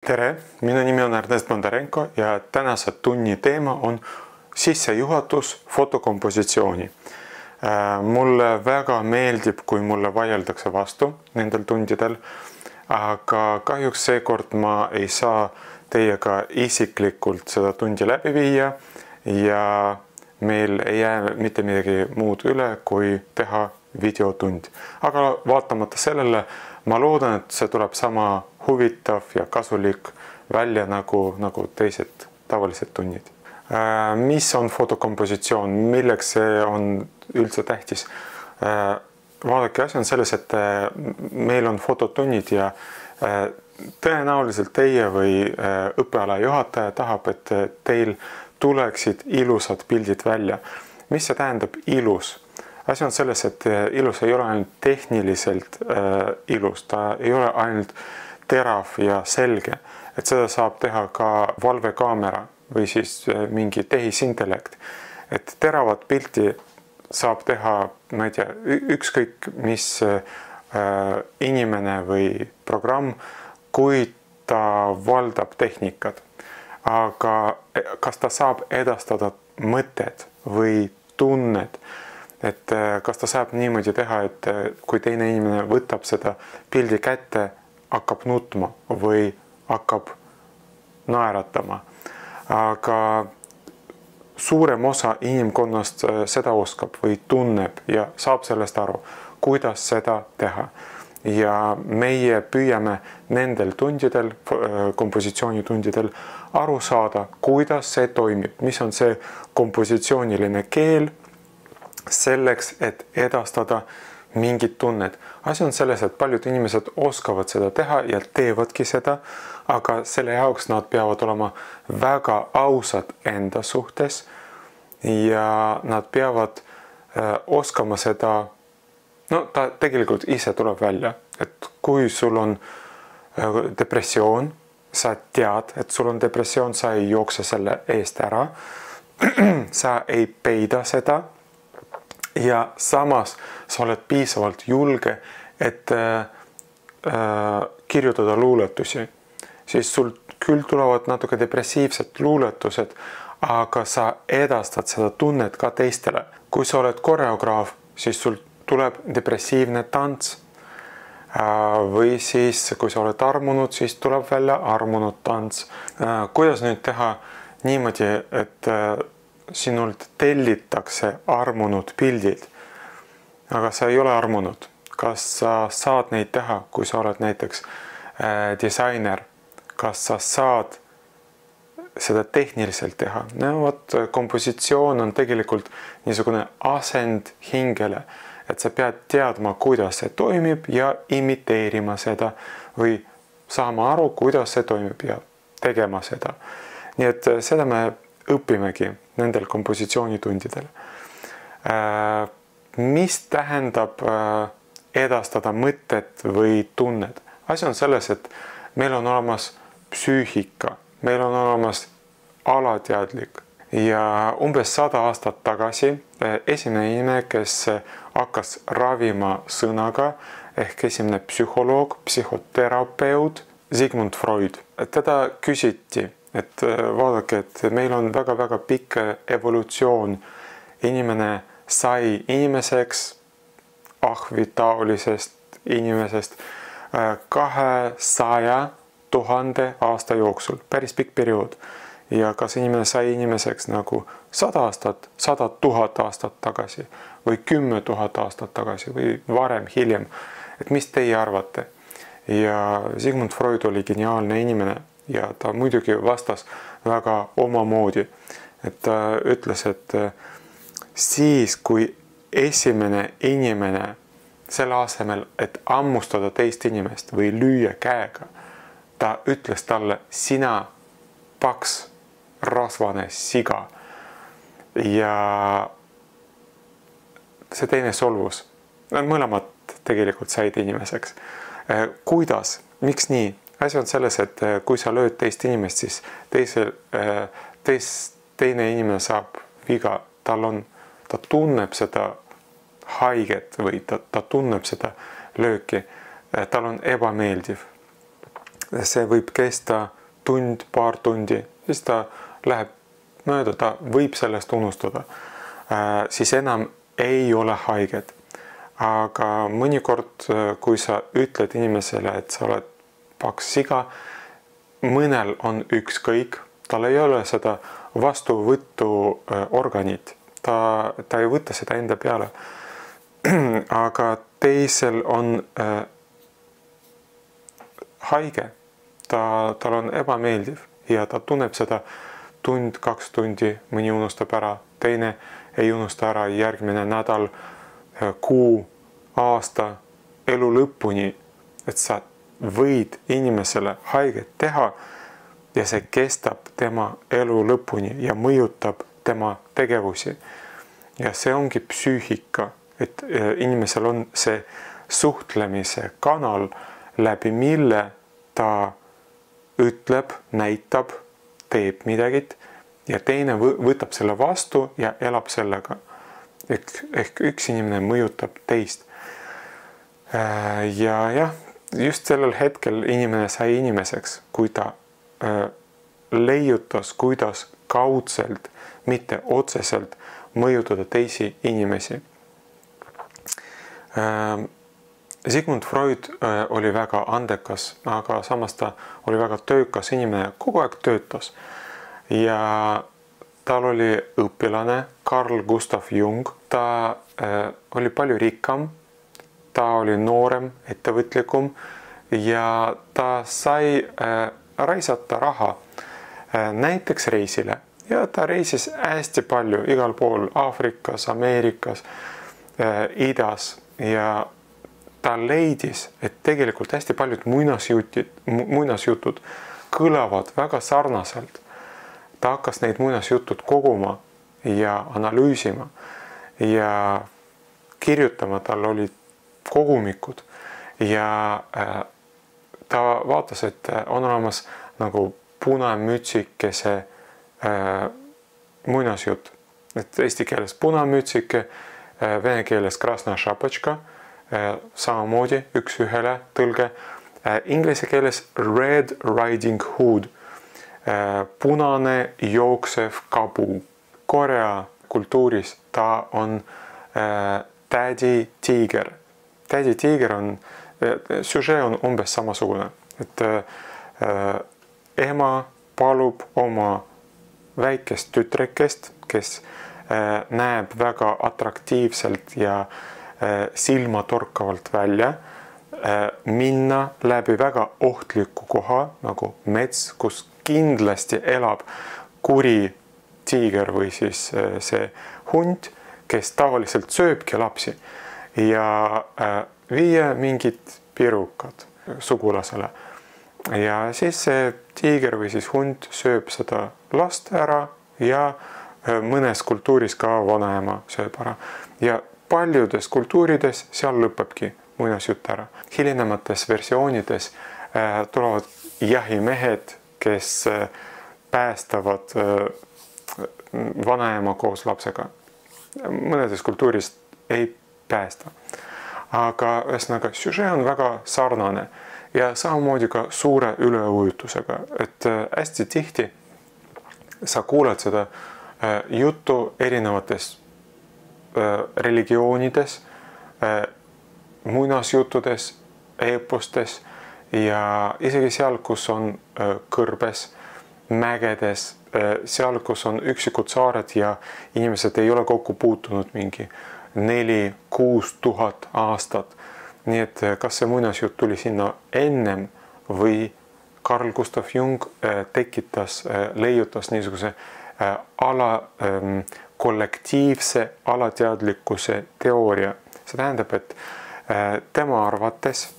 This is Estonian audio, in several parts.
Tere, minu nimi on Ernest Bondarenko ja tänase tunni teema on sissejuhatus fotokompositsiooni. Mulle väga meeldib, kui mulle vaieldakse vastu nendel tundidel, aga kahjuks seekord ma ei saa teiega isiklikult seda tundi läbi viia ja meil ei jää mitte midagi muud üle, kui teha videotund. Aga vaatamata sellele ma loodan, et see tuleb sama huvitav ja kasulik välja nagu teised tavalised tunnid. Mis on fotokompositsioon? Milleks see on üldse tähtis? Vaadake, asi on selles, et meil on fototunnid ja tõenäoliselt teie või õppeala juhataja tahab, et teil tuleksid ilusad pildid välja. Mis see tähendab ilus? Asi on selles, et ilus ei ole ainult tehniliselt ilus, ta ei ole ainult terav ja selge, et seda saab teha ka valvekaamera või siis mingi tehisintellekt. Et teravat pilti saab teha, ma ei tea, ükskõik mis inimene või programm, kui ta valdab tehnikat. Aga kas ta saab edastada mõtted või tunned? Et kas ta saab niimoodi teha, et kui teine inimene võtab seda pildi kätte, hakkab nutma või hakkab naeratama. Aga suurem osa inimkonnast seda oskab või tunneb ja saab sellest aru, kuidas seda teha. Ja meie püüame nendel tundidel, kompositsioonitundidel aru saada, kuidas see toimib, mis on see kompositsiooniline keel, selleks, et edastada mingid tunned. Asi on selles, et paljud inimesed oskavad seda teha ja teevadki seda, aga selle jaoks nad peavad olema väga ausad enda suhtes ja nad peavad oskama seda, ta tegelikult ise tuleb välja, et kui sul on depressioon, sa tead, et sul on depressioon, sa ei jookse selle eest ära, sa ei peida seda, ja samas sa oled piisavalt julge, et kirjutada luuletusi. Siis sul küll tulevad natuke depressiivsed luuletused, aga sa edastad seda tunnet ka teistele. Kui sa oled koreograaf, siis sul tuleb depressiivne tants. Või siis, kui sa oled armunud, siis tuleb välja armunud tants. Kuidas nüüd teha niimoodi, et sinult tellitakse armunud pildid, aga sa ei ole armunud. Kas sa saad neid teha, kui sa oled näiteks disainer? Kas sa saad seda tehniliselt teha? Kompositsioon on tegelikult niisugune asend hingele, et sa pead teadma, kuidas see toimib ja imiteerima seda või saama aru, kuidas see toimib ja tegema seda. Nii et seda me õpimegi nendel kompositsioonitundidel. Mis tähendab edastada mõtted või tunned? Asi on selles, et meil on olemas psüühika, meil on olemas alateadlik ja umbes 100 aastat tagasi esimene inimene, kes hakkas ravima sõnaga ehk esimene psühholoog, psühhoterapeut Sigmund Freud. Teda küsiti, et vaadake, et meil on väga-väga pikk evolutsioon. Inimene sai inimeseks, ahvitaolisest inimesest 200 000 aasta jooksul, päris pikk periood. Ja kas inimene sai inimeseks nagu 100 aastat, 100 000 aastat tagasi või 10 000 aastat tagasi või varem, hiljem. Et mis teie arvate? Ja Sigmund Freud oli geniaalne inimene ja ta muidugi vastas väga omamoodi. Et ta ütles, et siis, kui esimene inimene selle asemel, et ammustada teist inimest või lüüa käega, ta ütles talle, sina paks rasvane siga. Ja see teine solvus. Mõlemad tegelikult said inimeseks. Kuidas? Miks nii? Asi on selles, et kui sa lööd teist inimest, siis teine inimene saab viga. Ta tunneb seda haiget või ta tunneb seda lööki. Tal on ebameeldiv. See võib kesta tund, paar tundi, siis ta läheb mööda, ta võib sellest unustada. Siis enam ei ole haiged. Aga mõnikord, kui sa ütled inimesele, et sa oled paks siga, mõnel on ükskõik, tal ei ole seda vastuvõtuorganit, ta ei võta seda enda peale. Aga teisel on haige, tal on ebameeldiv ja ta tunneb seda tund, 2 tundi, mõni unustab ära, teine ei unusta ära, järgmine nädal, kuu, aasta, elu lõpuni, et sa võid inimesele haiget teha ja see kestab tema elu lõpuni ja mõjutab tema tegevusi. Ja see ongi psüühika, et inimesel on see suhtlemise kanal, läbi mille ta ütleb, näitab, teeb midagi ja teine võtab selle vastu ja elab sellega. Ehk üks inimene mõjutab teist. Ja jah, just sellel hetkel inimene sai inimeseks, kui ta leiutas, kuidas kaudselt, mitte otseselt mõjutada teisi inimesi. Sigmund Freud oli väga andekas, aga samas ta oli väga töökas inimene, kogu aeg töötas. Ja tal oli õpilane Carl Gustav Jung, ta oli palju rikkam, ta oli noorem, ettevõtlikum ja ta sai raisata raha näiteks reisile. Ja ta reisis hästi palju igal pool Aafrikas, Ameerikas, idas ja ta leidis, et tegelikult hästi paljud muinasjutud kõlavad väga sarnaselt. Ta hakkas neid muinasjutud koguma ja analüüsima ja kirjutama, tal olid kogumikud ja ta vaatas, et on olemas nagu punamütsikese muinasjutt, et eesti keeles punamütsike, vene keeles krasna šapačka, samamoodi üks ühele tõlge, inglise keeles Red Riding Hood, punane jooksev kabu. Korea kultuuris ta on tädi tiiger. Tädi tiiger on, süžee on umbes samasugune, et ema palub oma väikest tütrekest, kes näeb väga atraktiivselt ja silmatorkavalt välja, minna läbi väga ohtliku koha, nagu mets, kus kindlasti elab kuri tiiger või siis see hund, kes tavaliselt sööbki lapsi ja viia mingid pirukad sugulasele. Ja siis see tiiger või siis hund sööb seda last ära ja mõnes kultuuris ka vanaema sööb ära. Ja paljudes kultuurides seal lõpebki muinasjutt ära. Hilinemates versioonides tulevad jahimehed, kes päästavad vanaema koos lapsega. Mõnedes kultuuris ei päästa. Aga ühesõnaga, süžee on väga sarnane ja samamoodi ka suure üleujutusega, et hästi tihti sa kuuled seda juttu erinevates religioonides, muinasjuttudes, eepostes ja isegi seal, kus on kõrbes, mägedes, seal, kus on üksikud saared ja inimesed ei ole kokku puutunud mingi 4-6 tuhat aastat. Nii et kas see muinasjutt tuli sinna ennem või Carl Gustav Jung tekitas, leiutas niisuguse kollektiivse alateadlikkuse teooria. See tähendab, et tema arvates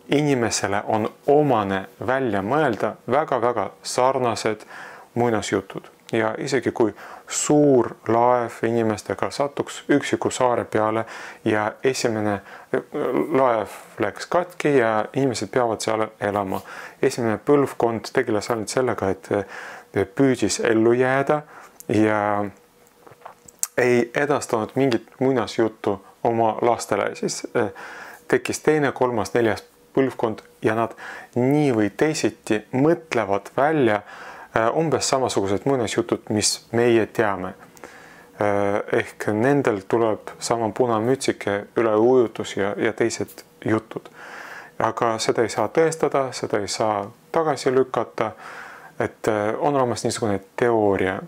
inimesele on omane välja mõelda väga-väga sarnased muinasjutud. Ja isegi kui suur laev inimestega satuks üksiku saare peale ja esimene laev läks katki ja inimesed peavad seal elama. Esimene põlvkond tegeles ainult sellega, et püüdis ellu jääda ja ei edastanud mingit muinasjuttu oma lastele. Siis tekkis teine, kolmas, neljas põlvkond ja nad nii või teisiti mõtlevad välja umbes samasugused muinasjutud, mis meie teame. Ehk nendel tuleb sama punamütsike, üleujutus ja teised jutud. Aga seda ei saa tõestada, seda ei saa tagasi lükata, et on olemas niisugune teooria,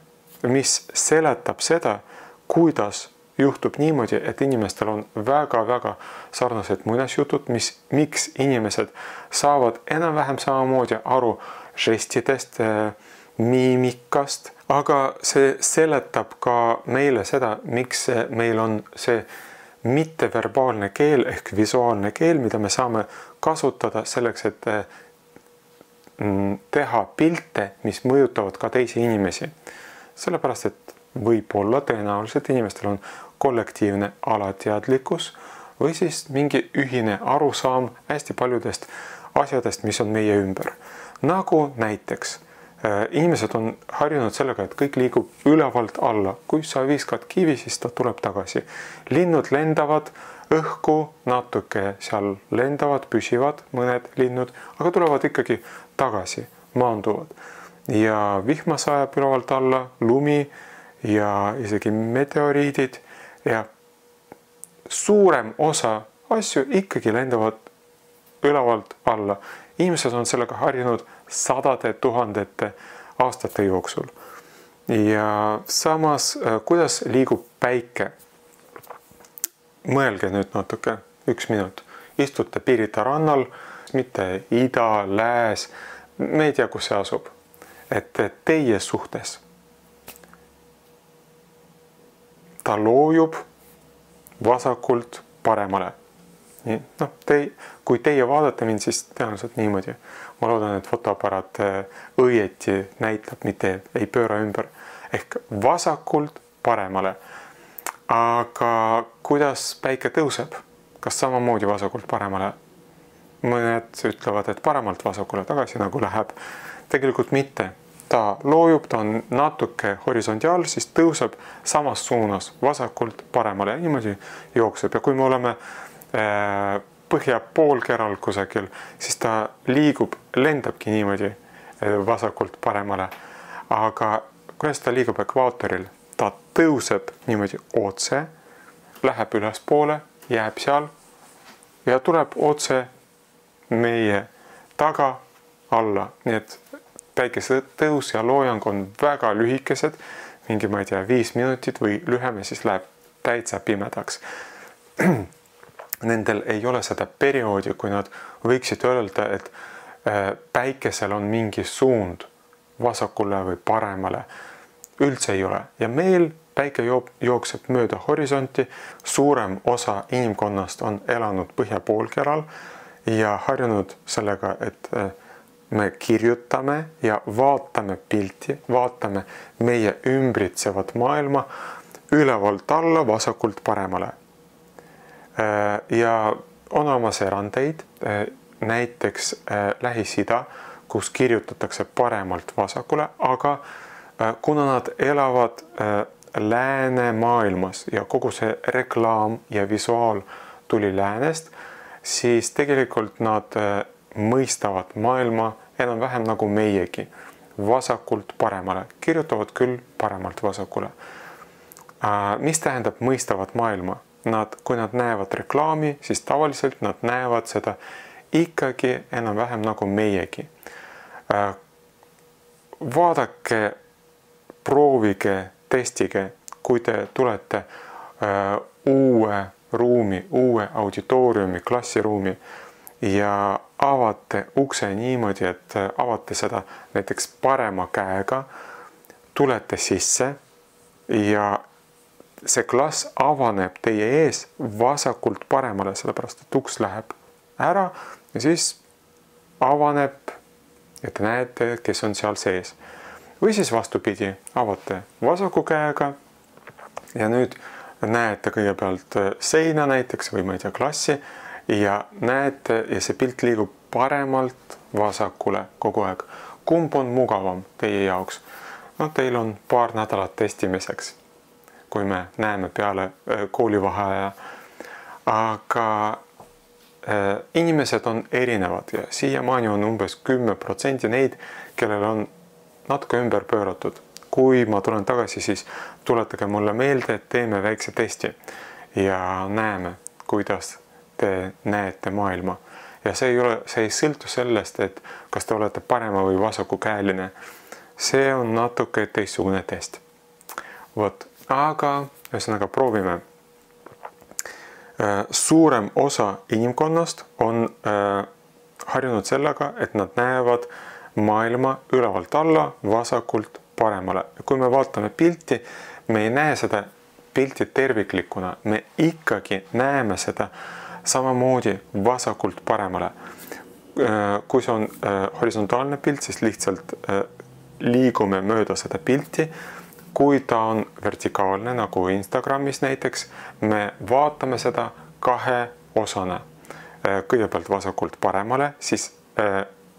mis seletab seda, kuidas juhtub niimoodi, et inimestel on väga-väga sarnased muinasjutud, miks inimesed saavad enam-vähem samamoodi aru žestidest, miimikast, aga see seletab ka meile seda, miks meil on see mitteverbaalne keel ehk visuaalne keel, mida me saame kasutada selleks, et teha pilte, mis mõjutavad ka teisi inimesi. Sellepärast, et võib-olla tõenäoliselt inimestel on kollektiivne alateadlikkus või siis mingi ühine arusaam hästi paljudest asjadest, mis on meie ümber. Nagu näiteks inimesed on harjunud sellega, et kõik liigub ülevalt alla. Kui sa viskad kivi, siis ta tuleb tagasi. Linnud lendavad õhku, natuke seal lendavad, püsivad mõned linnud, aga tulevad ikkagi tagasi, maanduvad. Ja vihma sajab ülevalt alla, lumi ja isegi meteoriidid ja suurem osa asju ikkagi lendavad ülevalt alla. Inimesed on sellega harjunud sadade tuhandete aastate jooksul. Ja samas, kuidas liigub päike? Mõelge nüüd natuke, 1 minut. Istute Pirita rannal, mitte ida, lääs, me ei tea, kus see asub. Et teie suhtes. Ta loojub vasakult paremale. Nii, kui teie vaadate mind, siis tõenäoliselt niimoodi. Ma loodan, et fotoaparaat õieti näitab, mitte ei pööra ümber. Ehk vasakult paremale. Aga kuidas päike tõuseb? Kas samamoodi vasakult paremale? Mõned ütlevad, et paremalt vasakule tagasi nagu läheb. Tegelikult mitte. Ta loojub, ta on natuke horisontaal, siis tõuseb samas suunas vasakult paremale ja niimoodi jookseb. Ja kui me oleme põhja poolkeral kusagil, siis ta liigub, lendabki niimoodi vasakult paremale. Aga kuidas ta liigub ekvaatoril? Ta tõuseb niimoodi otse, läheb ülespoole, jääb seal ja tuleb otse meie taga alla. Nii et päikese tõus ja loojang on väga lühikesed, mingi, ma ei tea, 5 minutit või lüheme, siis läheb täitsa pimedaks. Nendel ei ole seda perioodi, kui nad võiksid öelda, et päikesel on mingi suund vasakule või paremale. Üldse ei ole. Ja meil päike jookseb mööda horisonti. Suurem osa inimkonnast on elanud põhja poolkeral ja harjunud sellega, et me kirjutame ja vaatame pilti, vaatame meie ümbritsevat maailma ülevalt alla, vasakult paremale. Ja on olemas erandeid, näiteks Lähis-Ida, kus kirjutatakse paremalt vasakule, aga kuna nad elavad läänemaailmas ja kogu see reklaam ja visuaal tuli läänest, siis tegelikult nad mõistavad maailma enam-vähem nagu meiegi, vasakult paremale, kirjutavad küll paremalt vasakule. Mis tähendab mõistavad maailma? Kui nad näevad reklaami, siis tavaliselt nad näevad seda ikkagi enam-vähem nagu meiegi. Vaadake, proovige, testige, kui te tulete uue ruumi, uue auditooriumi, klassiruumi ja avate ukse niimoodi, et avate seda näiteks parema käega, tulete sisse ja see klass avaneb teie ees vasakult paremale, sellepärast et uks läheb ära ja siis avaneb ja te näete, kes on seal sees. Või siis vastupidi, avate vasaku käega ja nüüd näete kõigepealt seina näiteks või ma ei tea, klassi ja näete ja see pilt liigub paremalt vasakule kogu aeg. Kumb on mugavam teie jaoks? Teil on paar nädalat testimiseks, kui me näeme peale koolivaheaja. Aga inimesed on erinevad ja siiamaani on umbes 10% neid, kellel on natuke ümber pööratud. Kui ma tulen tagasi, siis tuletage mulle meelde, et teeme väikse testi ja näeme, kuidas te näete maailma. Ja see ei sõltu sellest, et kas te olete parema või vasakukäeline. See on natuke teistsugune test. Aga ühesõnaga proovime. Suurem osa inimkonnast on harjunud sellega, et nad näevad maailma ülevalt alla, vasakult paremale. Kui me vaatame pilti, me ei näe seda pilti terviklikuna. Me ikkagi näeme seda samamoodi vasakult paremale. Kui see on horisontaalne pilt, siis lihtsalt liigume mööda seda pilti. Kui ta on vertikaalne, nagu Instagramis näiteks, me vaatame seda kahe osana. Kõigepealt vasakult paremale, siis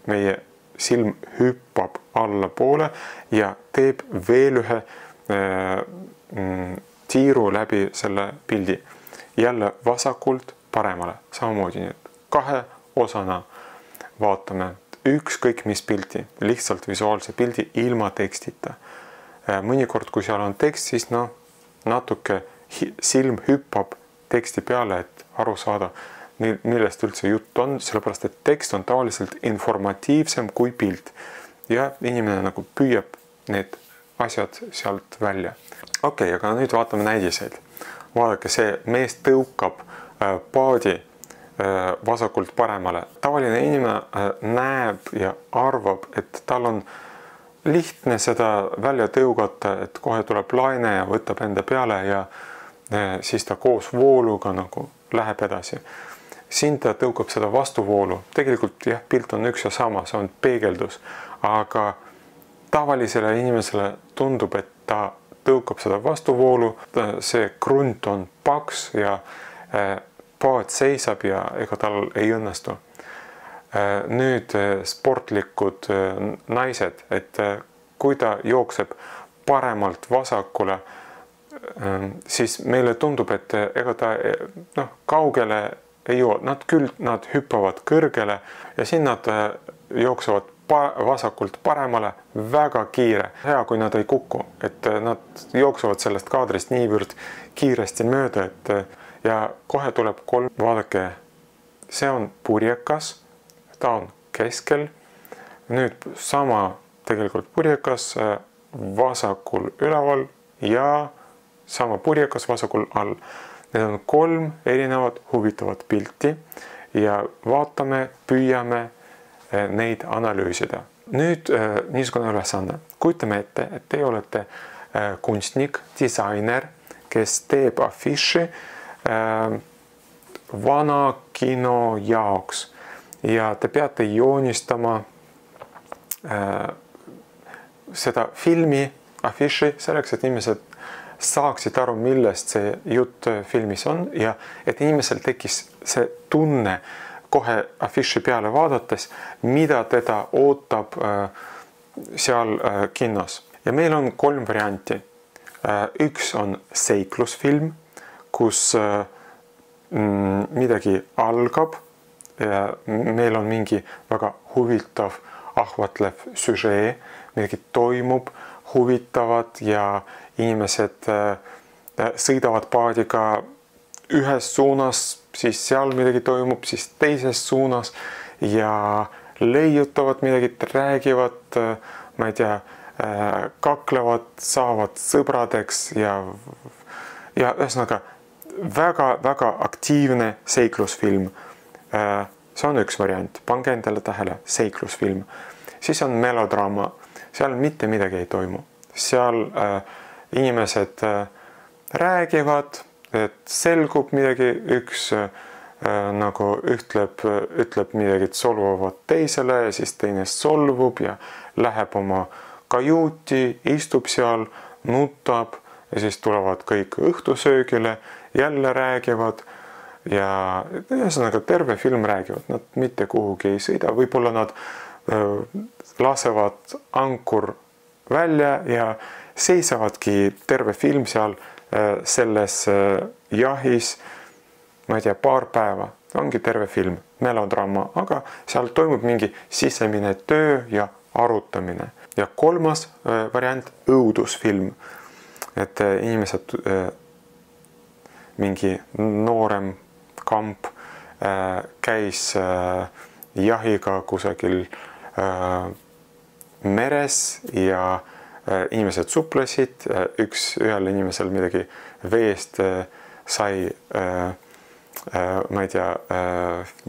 meie silm hüppab allapoole ja teeb veel ühe tiiru läbi selle pildi. Jälle vasakult paremale, samamoodi nüüd kahe osana vaatame ükskõik mis pilti, lihtsalt visuaalse pildi ilma tekstita. Mõnikord, kui seal on tekst, siis natuke silm hüppab teksti peale, et aru saada, millest üldse jutt on, sellepärast et tekst on tavaliselt informatiivsem kui pilt. Ja inimene nagu püüab need asjad sealt välja. Okei, aga nüüd vaatame näidiseid. Vaadake, see mees tõukab paadi vasakult paremale. Tavaline inimene näeb ja arvab, et tal on lihtne seda välja tõugata, et kohe tuleb laine ja võtab enda peale ja siis ta koos vooluga nagu läheb edasi. Siin ta tõukab seda vastuvoolu. Tegelikult jah, pilt on üks ja sama, see on peegeldus, aga tavalisele inimesele tundub, et ta tõukab seda vastuvoolu, see krunt on paks ja paad seisab ja ega tal ei õnnestu. Nüüd sportlikud naised, et kui ta jookseb paremalt vasakule, siis meile tundub, et ega ta kaugele ei jõua. Nad hüppavad kõrgele ja siin nad jooksevad vasakult paremale väga kiire. Hea, kui nad ei kuku, et nad jooksevad sellest kaadrist niivõrd kiiresti mööda, ja kohe tuleb 3. Vaadake, see on purjekas. Ta on keskel. Nüüd sama tegelikult purjekas vasakul üleval ja sama purjekas vasakul all. Need on 3 erinevat huvitavat pilti ja vaatame, püüame neid analüüsida. Nüüd niisugune ülesanne. Kujutame ette, et te olete kunstnik, disainer, kes teeb afiši vana kino jaoks. Ja te peate joonistama seda filmi, afiši, selleks, et inimesed saaksid aru, millest see jutt filmis on ja et inimesel tekkis see tunne kohe afiši peale vaadates, mida teda ootab seal kinos. Ja meil on 3 varianti. Üks on seiklusfilm, kus midagi algab. Ja meil on mingi väga huvitav, ahvatlev süžee, midagi toimub, huvitavad ja inimesed sõidavad paadiga ühes suunas, siis seal midagi toimub, siis teises suunas ja leiutavad midagi, räägivad, ma ei tea, kaklevad, saavad sõbradeks ja ühesõnaga väga aktiivne seiklusfilm. See on üks variant, pange endale tähele, seiklusfilm. Siis on melodraama, seal mitte midagi ei toimu. Seal inimesed räägivad, et selgub midagi, üks nagu ütleb midagi solvavat teisele ja siis teine solvub ja läheb oma kajuuti, istub seal, nutab ja siis tulevad kõik õhtusöögile, jälle räägivad. Ja ühesõnaga terve film räägivad, nad mitte kuhugi ei sõida, võib-olla nad lasevad ankur välja ja seisavadki terve film seal selles jahis, ma ei tea, paar päeva. ongi terve film, melodraama, aga seal toimub mingi sisemine töö ja arutamine. Ja kolmas variant, õudusfilm, et inimesed, mingi noorem kamp käis jahiga kusagil meres ja inimesed suplesid, ühel inimesel midagi veest sai, ma ei tea,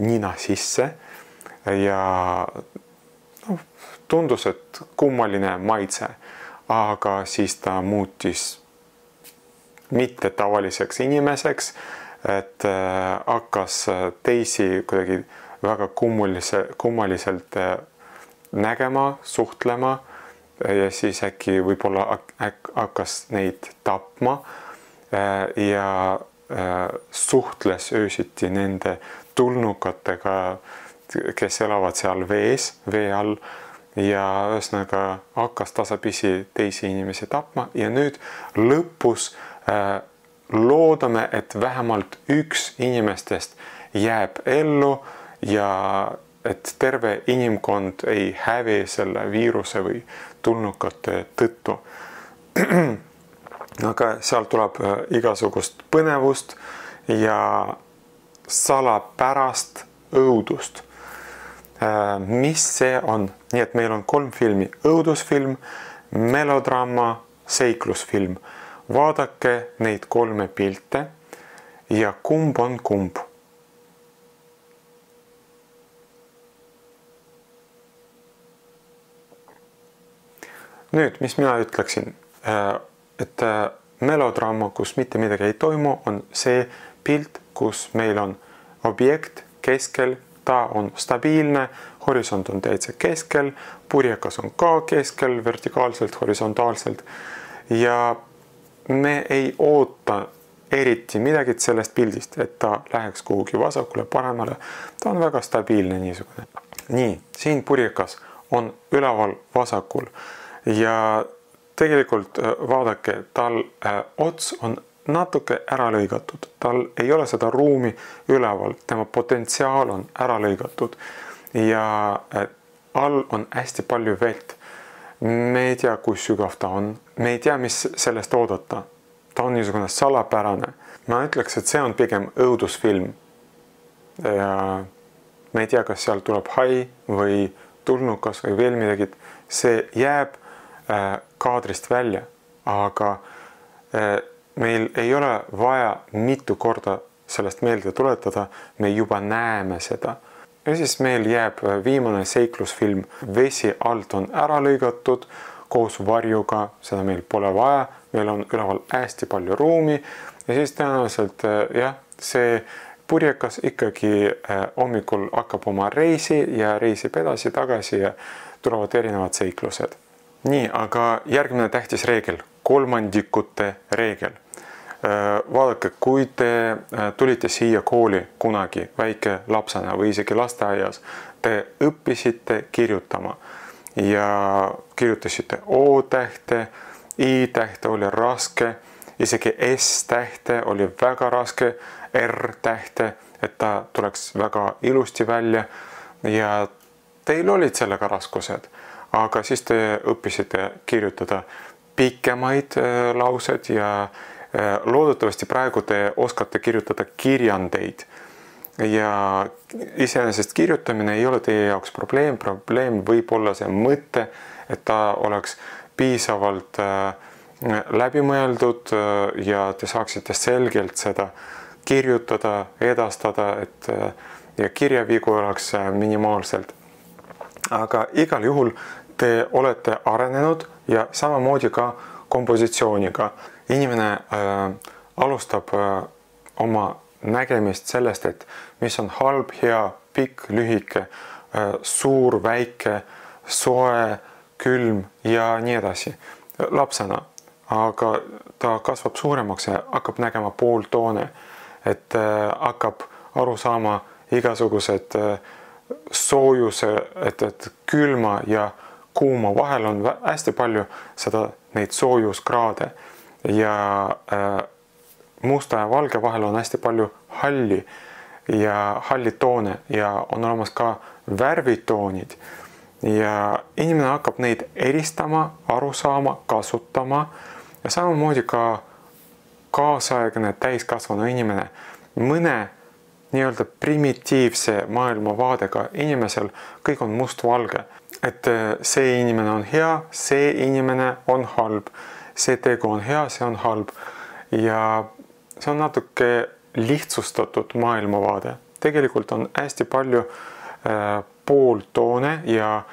nina sisse ja tundus, et kummaline maitse, aga siis ta muutis mitte tavaliseks inimeseks, et hakkas teisi kuidagi väga kummaliselt nägema, suhtlema ja siis äkki võib-olla hakkas neid tapma ja suhtles öösiti nende tulnukatega, kes elavad seal vee all ja ühesõnaga hakkas tasapisi teisi inimesi tapma ja nüüd lõpus loodame, et vähemalt üks inimestest jääb ellu ja et terve inimkond ei hävi selle viiruse või tulnukate tõttu. Aga seal tuleb igasugust põnevust ja salapärast õudust. Mis see on? Nii et meil on 3 filmi, õudusfilm, melodraama, seiklusfilm. Vaadake neid 3 pilte ja kumb on kumb. Nüüd, mis mina ütleksin, et melodraama, kus mitte midagi ei toimu, on see pilt, kus meil on objekt keskel, ta on stabiilne, horisont on täitsa keskel, purjekas on ka keskel, vertikaalselt, horisontaalselt ja me ei oota eriti midagi sellest pildist, et ta läheks kuhugi vasakule, paremale, ta on väga stabiilne niisugune. Nii, siin purjekas on üleval vasakul ja tegelikult vaadake, tal ots on natuke ära lõigatud, tal ei ole seda ruumi üleval, tema potentsiaal on ära lõigatud ja all on hästi palju vett. Me ei tea, kui sügav ta on, me ei tea, mis sellest oodata. Ta on niisugune salapärane. Ma ütleks, et see on pigem õudusfilm. Ja me ei tea, kas seal tuleb hai või tulnukas või veel midagi. See jääb kaadrist välja, aga meil ei ole vaja mitu korda sellest meelde tuletada, me juba näeme seda. Ja siis meil jääb viimane seiklusfilm, vesi alt on ära lõigatud koos varjuga, seda meil pole vaja, meil on üleval hästi palju ruumi ja siis tõenäoliselt jah, see purjekas ikkagi hommikul hakkab oma reisi ja reisib edasi tagasi ja tulevad erinevad seiklused. Nii, aga järgmine tähtis reegel, kolmandikute reegel. Vaadake, kui te tulite siia kooli kunagi väike lapsena või isegi lasteaias, te õppisite kirjutama ja kirjutasite O-tähte, I-tähte oli raske, isegi S-tähte oli väga raske, R-tähte, et ta tuleks väga ilusti välja ja teil olid sellega raskused, aga siis te õppisite kirjutada pikemaid laused ja loodetavasti praegu te oskate kirjutada kirjandeid ja iseenesest kirjutamine ei ole teie jaoks probleem võib olla see mõte, et ta oleks piisavalt läbimõeldud ja te saaksite selgelt seda kirjutada, edastada, et ja kirjavigu oleks minimaalselt. Aga igal juhul te olete arenenud ja samamoodi ka kompositsiooniga. Inimene alustab oma nägemist sellest, et mis on halb, hea, pikk, lühike, suur, väike, soe, külm ja nii edasi lapsena. Aga ta kasvab suuremaks ja hakkab nägema pooltoone, et hakkab aru saama igasugused soojuse, et külma ja kuuma vahel on hästi palju neid soojuskraade ja musta ja valge vahel on hästi palju halli ja hallitoone ja on olemas ka värvitoonid ja inimene hakkab neid eristama, aru saama, kasutama ja samamoodi ka kaasaegne täiskasvanu inimene mõne nii-öelda primitiivse maailmavaadega inimesel kõik on mustvalge, et see inimene on hea, see inimene on halb, see tegu on hea, see on halb ja see on natuke lihtsustatud maailmavaade. Tegelikult on hästi palju pooltoone ja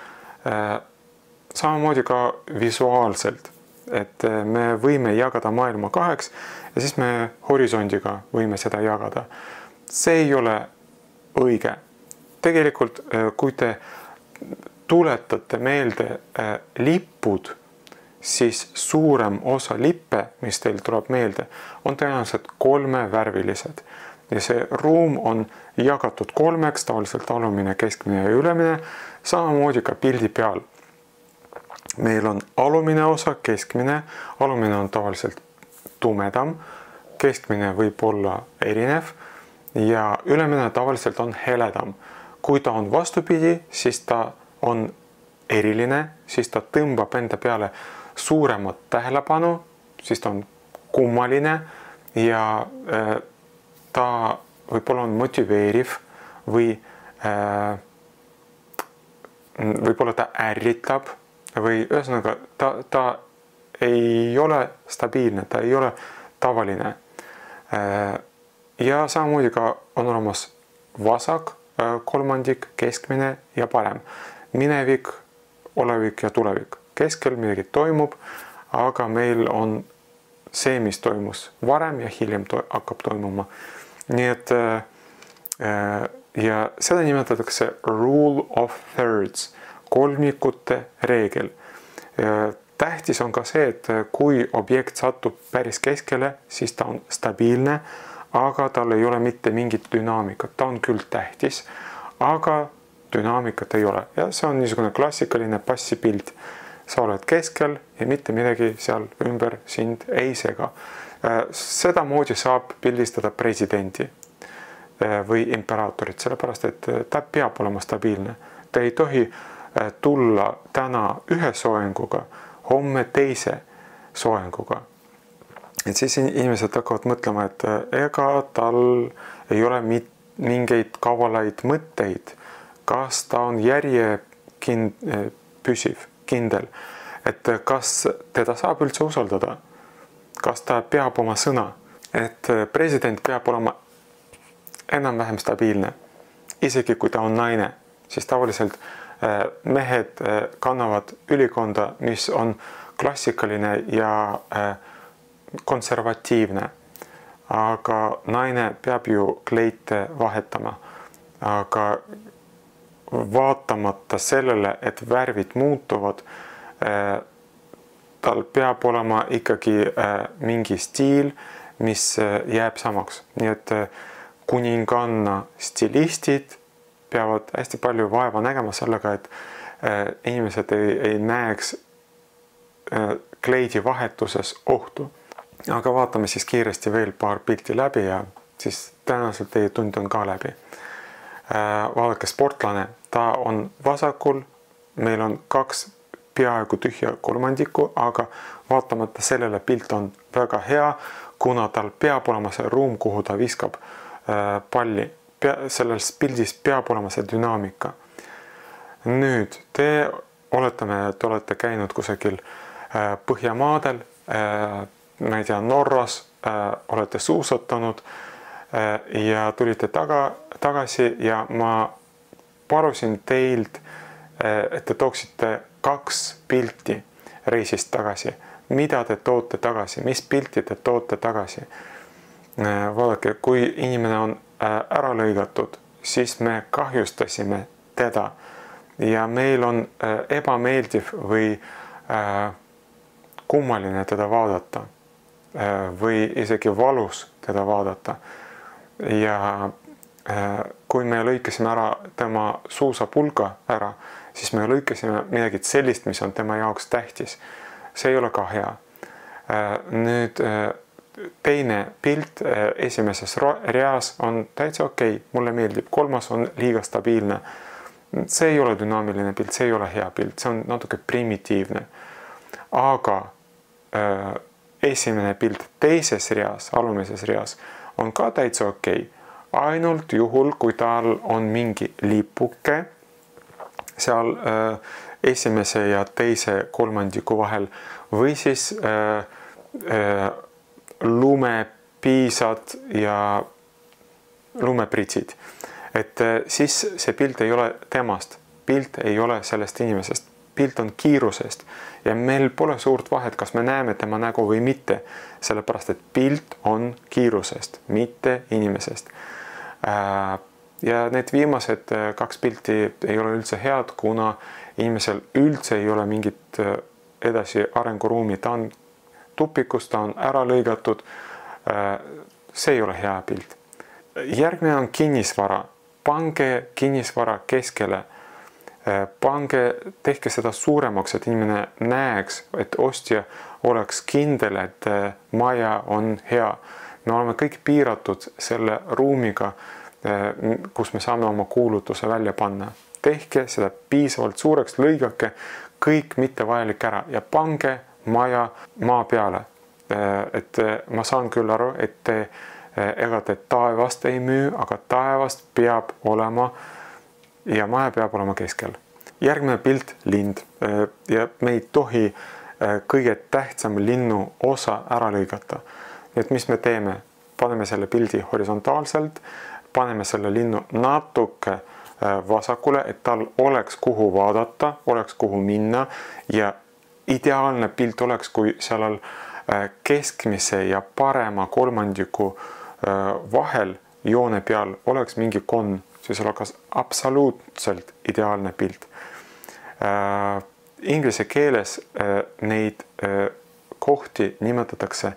samamoodi ka visuaalselt, et me võime jagada maailma kaheks ja siis me horisondiga võime seda jagada. See ei ole õige. Tegelikult, kui te tuletate meelde lippud, siis suurem osa lippe, mis teil tuleb meelde, on tõenäoliselt kolmevärvilised. Ja see ruum on jagatud kolmeks, tavaliselt alumine, keskmine ja ülemine, samamoodi ka pildi peal. Meil on alumine osa, keskmine, alumine on tavaliselt tumedam, keskmine võib olla erinev ja ülemine tavaliselt on heledam. Kui ta on vastupidi, siis ta on eriline, siis ta tõmbab enda peale suuremat tähelepanu, siis ta on kummaline ja ta võib-olla on motiveeriv või võib-olla ta ärritab või ühesõnaga ta ei ole stabiilne, ta ei ole tavaline. Ja samamoodi ka on olemas vasak kolmandik, keskmine ja parem. Minevik, olevik ja tulevik. Keskel midagi toimub, aga meil on see, mis toimus varem ja hiljem hakkab toimuma. Nii et ja seda nimetatakse rule of thirds, kolmikute reegel. Tähtis on ka see, et kui objekt satub päris keskele, siis ta on stabiilne, aga tal ei ole mitte mingit dünaamikat. Ta on küll tähtis, aga dünaamikat ei ole. Ja see on niisugune klassikaline passipilt. Sa oled keskel ja mitte midagi seal ümber sind ei sega. Seda moodi saab pildistada presidenti või imperaatorit, sellepärast et ta peab olema stabiilne. Ta ei tohi tulla täna ühe soenguga, homme teise soenguga. Et siis inimesed hakkavad mõtlema, et ega tal ei ole mingeid kavalaid mõtteid, kas ta on püsiv, kindel, et kas teda saab üldse usaldada, kas ta peab oma sõna, et president peab olema enam-vähem stabiilne, isegi kui ta on naine, siis tavaliselt mehed kannavad ülikonda, mis on klassikaline ja konservatiivne, aga naine peab ju kleite vahetama, aga vaatamata sellele, et värvid muutuvad, tal peab olema ikkagi mingi stiil, mis jääb samaks. Nii et kuninganna stilistid peavad hästi palju vaeva nägema sellega, et inimesed ei näeks kleidi vahetuses ohtu. Aga vaatame siis kiiresti veel paar pilti läbi ja siis tõenäoliselt teie tund on ka läbi. Vaadake sportlane, ta on vasakul, meil on 2 peaaegu tühja kolmandikku, aga vaatamata sellele pilt on väga hea, kuna tal peab olema see ruum, kuhu ta viskab palli. Selles pildis peab olema see dünaamika. Nüüd, te olete käinud kusagil Põhjamaadel, ma ei tea, Norras, olete suusatanud ja tulite tagasi ja ma palusin teilt, et te tooksite 2 pilti reisist tagasi. Mida te toote tagasi? Mis pilti te toote tagasi? Vaadake, kui inimene on ära lõigatud, siis me kahjustasime teda ja meil on ebameeldiv või kummaline teda vaadata või isegi valus teda vaadata. Ja kui me lõikasime ära tema suusapulga ära, siis me lõikasime midagi sellist, mis on tema jaoks tähtis. See ei ole ka hea. Nüüd teine pilt esimeses reas on täitsa okei, mulle meeldib, kolmas on liiga stabiilne. See ei ole dünaamiline pilt, see ei ole hea pilt, see on natuke primitiivne. Aga esimene pilt teises reas, alumises reas on ka täitsa okei. Ainult juhul, kui tal on mingi lipuke seal esimese ja teise kolmandiku vahel või siis lumepiisad ja lumepritsid. Et siis see pilt ei ole temast, pilt ei ole sellest inimesest, pilt on kiirusest ja meil pole suurt vahet, kas me näeme tema nägu või mitte, sellepärast et pilt on kiirusest, mitte inimesest. Ja need viimased kaks pilti ei ole üldse head, kuna inimesel üldse ei ole mingit edasi arenguruumi, ta on tupikus, ta on ära lõigatud. See ei ole hea pilt. Järgmine on kinnisvara. Pange kinnisvara keskele. Tehke seda suuremaks, et inimene näeks, et ostja oleks kindel, et maja on hea. Me oleme kõik piiratud selle ruumiga, kus me saame oma kuulutuse välja panna. Tehke seda piisavalt suureks, lõigake kõik mittevajalik ära ja pange maja maa peale. Et ma saan küll aru, et ega te taevast ei müü, aga taevast peab olema ja maja peab olema keskel. Järgmine pilt, lind. Ja me ei tohi kõige tähtsam linnu osa ära lõigata. Et mis me teeme? Paneme selle pildi horisontaalselt, paneme selle linnu natuke vasakule, et tal oleks kuhu vaadata, oleks kuhu minna ja ideaalne pilt oleks, kui seal keskmise ja parema kolmandiku vahel joone peal oleks mingi konn, siis oleks absoluutselt ideaalne pilt. Inglise keeles neid kohti nimetatakse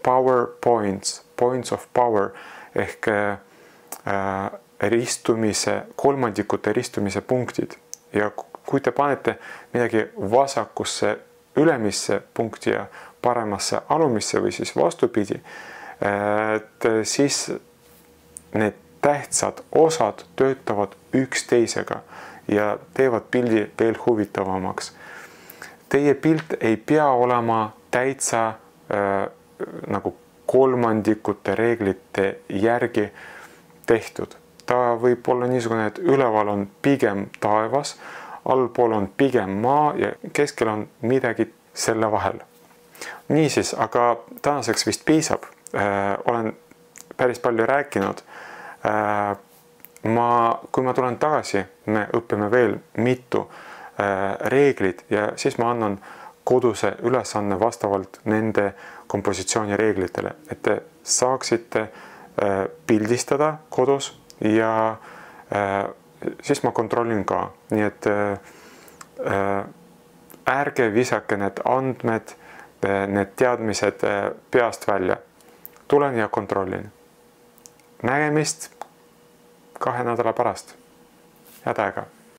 power points, points of power ehk kolmandikute ristumise punktid. Ja kui te panete midagi vasakusse ülemisse punkti ja paremasse alumisse või siis vastupidi, siis need tähtsad osad töötavad üksteisega ja teevad pildi veel huvitavamaks. Teie pilt ei pea olema täitsa nagu kolmandikute reeglite järgi tehtud. Ta võib olla niisugune, et üleval on pigem taevas, allpool on pigem maa ja keskel on midagi selle vahel. Niisiis, aga tänaseks vist piisab. Olen päris palju rääkinud. Kui ma tulen tagasi, me õpime veel mitu reeglit ja siis ma annan koduse ülesanne vastavalt nende kompositsiooni reeglitele, et te saaksite pildistada kodus ja siis ma kontrollin ka. Nii et ärge visake need andmed, need teadmised peast välja. Tulen ja kontrollin. Nägemist 2 nädala pärast. Head aega!